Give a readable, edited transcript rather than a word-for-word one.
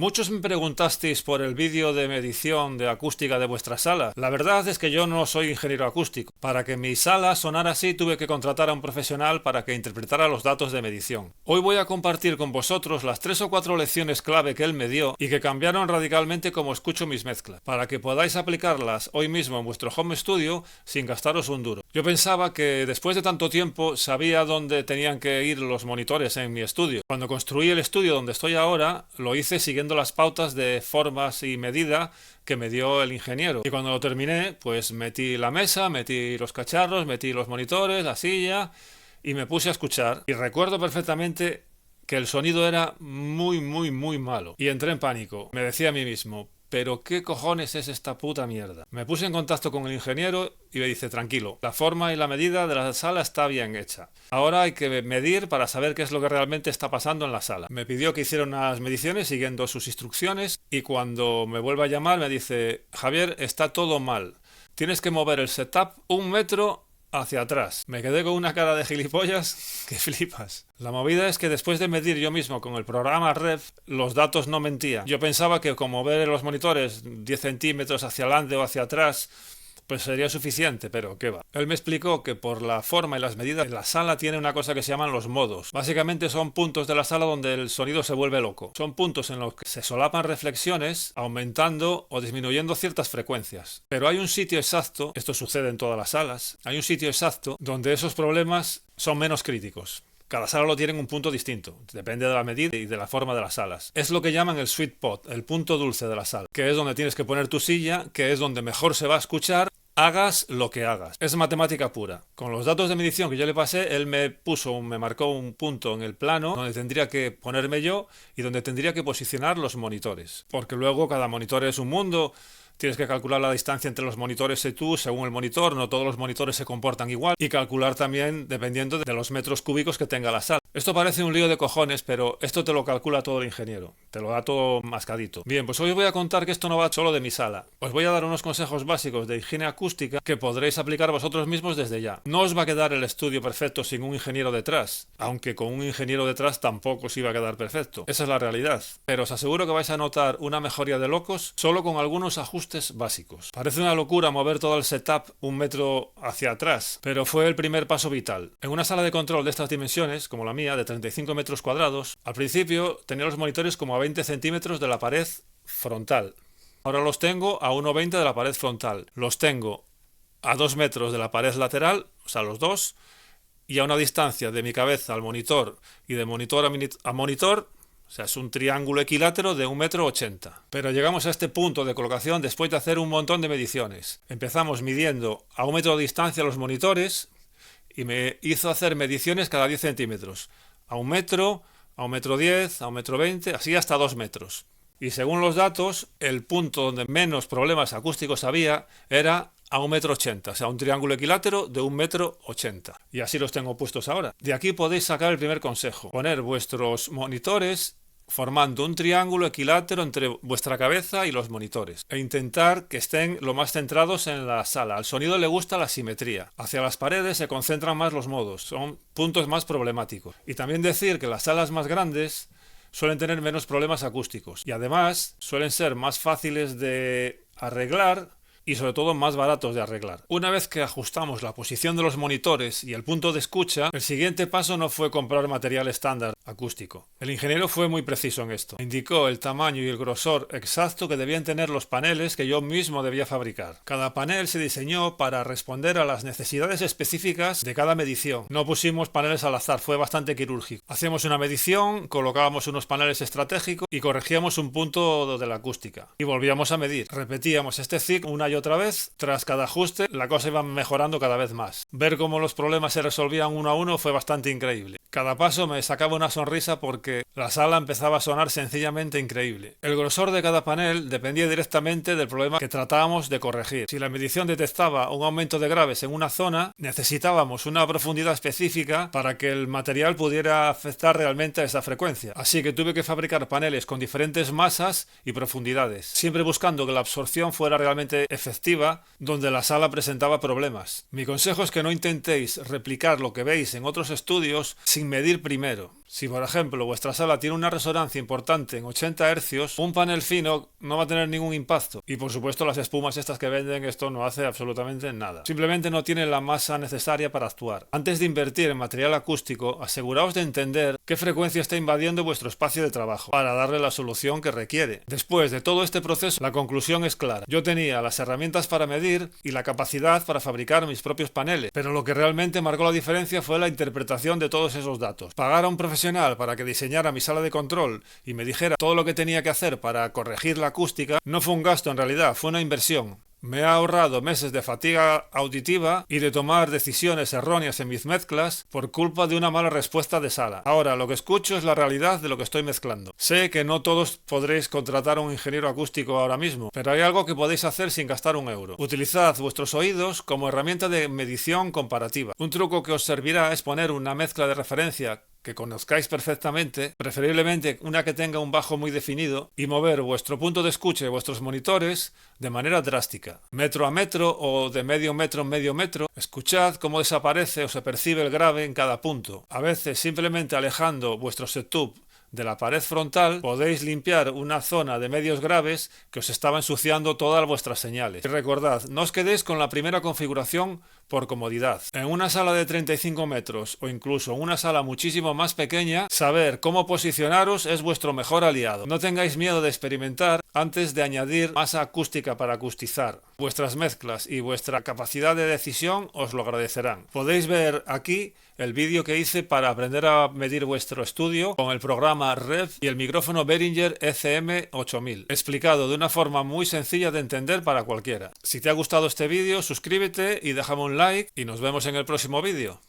Muchos me preguntasteis por el vídeo de medición de acústica de vuestra sala. La verdad es que yo no soy ingeniero acústico. Para que mi sala sonara así tuve que contratar a un profesional para que interpretara los datos de medición. Hoy voy a compartir con vosotros las 3 o 4 lecciones clave que él me dio y que cambiaron radicalmente cómo escucho mis mezclas, para que podáis aplicarlas hoy mismo en vuestro home studio sin gastaros un duro. Yo pensaba que después de tanto tiempo sabía dónde tenían que ir los monitores en mi estudio. Cuando construí el estudio donde estoy ahora, lo hice siguiendo las pautas de formas y medida que me dio el ingeniero. Y cuando lo terminé, pues metí la mesa, metí los cacharros, metí los monitores, la silla y me puse a escuchar. Y recuerdo perfectamente que el sonido era muy malo. Y entré en pánico. Me decía a mí mismo, ¿pero qué cojones es esta puta mierda? Me puse en contacto con el ingeniero y me dice, tranquilo, la forma y la medida de la sala está bien hecha. Ahora hay que medir para saber qué es lo que realmente está pasando en la sala. Me pidió que hiciera unas mediciones siguiendo sus instrucciones y cuando me vuelve a llamar me dice, Javier, está todo mal. Tienes que mover el setup 1 metro hacia atrás. Me quedé con una cara de gilipollas que flipas. La movida es que después de medir yo mismo con el programa Ref, los datos no mentían. Yo pensaba que con mover los monitores 10 centímetros hacia adelante o hacia atrás pues sería suficiente, pero qué va. Él me explicó que por la forma y las medidas la sala tiene una cosa que se llaman los modos. Básicamente son puntos de la sala donde el sonido se vuelve loco. Son puntos en los que se solapan reflexiones aumentando o disminuyendo ciertas frecuencias. Pero hay un sitio exacto, esto sucede en todas las salas, hay un sitio exacto donde esos problemas son menos críticos. Cada sala lo tiene en un punto distinto, depende de la medida y de la forma de las salas. Es lo que llaman el sweet spot, el punto dulce de la sala, que es donde tienes que poner tu silla, que es donde mejor se va a escuchar, hagas lo que hagas. Es matemática pura. Con los datos de medición que yo le pasé, él me marcó un punto en el plano donde tendría que ponerme yo y donde tendría que posicionar los monitores. Porque luego cada monitor es un mundo. Tienes que calcular la distancia entre los monitores y tú según el monitor, no todos los monitores se comportan igual, y calcular también dependiendo de los metros cúbicos que tenga la sala. Esto parece un lío de cojones, pero esto te lo calcula todo el ingeniero, te lo da todo mascadito. Bien, pues hoy os voy a contar que esto no va solo de mi sala. Os voy a dar unos consejos básicos de higiene acústica que podréis aplicar vosotros mismos desde ya. No os va a quedar el estudio perfecto sin un ingeniero detrás, aunque con un ingeniero detrás tampoco os iba a quedar perfecto. Esa es la realidad. Pero os aseguro que vais a notar una mejoría de locos solo con algunos ajustes básicos. Parece una locura mover todo el setup 1 metro hacia atrás, pero fue el primer paso vital. En una sala de control de estas dimensiones, como la mía, de 35 metros cuadrados, al principio tenía los monitores como a 20 centímetros de la pared frontal. Ahora los tengo a 1,20 de la pared frontal. Los tengo a 2 metros de la pared lateral, o sea, los dos, y a una distancia de mi cabeza al monitor y de monitor a monitor. O sea, es un triángulo equilátero de 1,80 m. Pero llegamos a este punto de colocación después de hacer un montón de mediciones. Empezamos midiendo a 1 metro de distancia los monitores y me hizo hacer mediciones cada 10 centímetros. A 1 metro, a 1,10 m, a 1,20 m, así hasta 2 metros. Y según los datos, el punto donde menos problemas acústicos había era a 1,80 m, o sea, un triángulo equilátero de 1,80 m. Y así los tengo puestos ahora. De aquí podéis sacar el primer consejo. Poner vuestros monitores formando un triángulo equilátero entre vuestra cabeza y los monitores e intentar que estén lo más centrados en la sala. Al sonido le gusta la simetría. Hacia las paredes se concentran más los modos, son puntos más problemáticos. Y también decir que las salas más grandes suelen tener menos problemas acústicos y además suelen ser más fáciles de arreglar y sobre todo más baratos de arreglar. Una vez que ajustamos la posición de los monitores y el punto de escucha, el siguiente paso no fue comprar material estándar acústico. El ingeniero fue muy preciso en esto. Indicó el tamaño y el grosor exacto que debían tener los paneles que yo mismo debía fabricar. Cada panel se diseñó para responder a las necesidades específicas de cada medición. No pusimos paneles al azar, fue bastante quirúrgico. Hacíamos una medición, colocábamos unos paneles estratégicos y corregíamos un punto de la acústica. Y volvíamos a medir. Repetíamos este ciclo una y otra vez. Tras cada ajuste, la cosa iba mejorando cada vez más. Ver cómo los problemas se resolvían uno a uno fue bastante increíble. Cada paso me sacaba una sonrisa porque la sala empezaba a sonar sencillamente increíble. El grosor de cada panel dependía directamente del problema que tratábamos de corregir. Si la medición detectaba un aumento de graves en una zona, necesitábamos una profundidad específica para que el material pudiera afectar realmente a esa frecuencia. Así que tuve que fabricar paneles con diferentes masas y profundidades, siempre buscando que la absorción fuera realmente efectiva donde la sala presentaba problemas. Mi consejo es que no intentéis replicar lo que veis en otros estudios sin medir primero. Si por ejemplo vuestra sala tiene una resonancia importante en 80 Hz, un panel fino no va a tener ningún impacto. Y por supuesto las espumas estas que venden, esto no hace absolutamente nada. Simplemente no tiene la masa necesaria para actuar. Antes de invertir en material acústico, aseguraos de entender qué frecuencia está invadiendo vuestro espacio de trabajo para darle la solución que requiere. Después de todo este proceso, la conclusión es clara. Yo tenía las herramientas para medir y la capacidad para fabricar mis propios paneles, pero lo que realmente marcó la diferencia fue la interpretación de todos esos datos. Pagar a un profesional para que diseñara mi sala de control y me dijera todo lo que tenía que hacer para corregir la acústica no fue un gasto en realidad, fue una inversión. Me ha ahorrado meses de fatiga auditiva y de tomar decisiones erróneas en mis mezclas por culpa de una mala respuesta de sala. Ahora, lo que escucho es la realidad de lo que estoy mezclando. Sé que no todos podréis contratar a un ingeniero acústico ahora mismo, pero hay algo que podéis hacer sin gastar un euro. Utilizad vuestros oídos como herramienta de medición comparativa. Un truco que os servirá es poner una mezcla de referencia que conozcáis perfectamente, preferiblemente una que tenga un bajo muy definido, y mover vuestro punto de escucha y vuestros monitores de manera drástica. Metro a metro o de medio metro en medio metro, escuchad cómo desaparece o se percibe el grave en cada punto. A veces simplemente alejando vuestro setup de la pared frontal podéis limpiar una zona de medios graves que os estaba ensuciando todas vuestras señales. Y recordad, no os quedéis con la primera configuración por comodidad. En una sala de 35 metros o incluso en una sala muchísimo más pequeña, saber cómo posicionaros es vuestro mejor aliado. No tengáis miedo de experimentar antes de añadir masa acústica para acustizar. Vuestras mezclas y vuestra capacidad de decisión os lo agradecerán. Podéis ver aquí el vídeo que hice para aprender a medir vuestro estudio con el programa Rev y el micrófono Behringer ECM8000, explicado de una forma muy sencilla de entender para cualquiera. Si te ha gustado este vídeo, suscríbete y déjame un like y nos vemos en el próximo vídeo.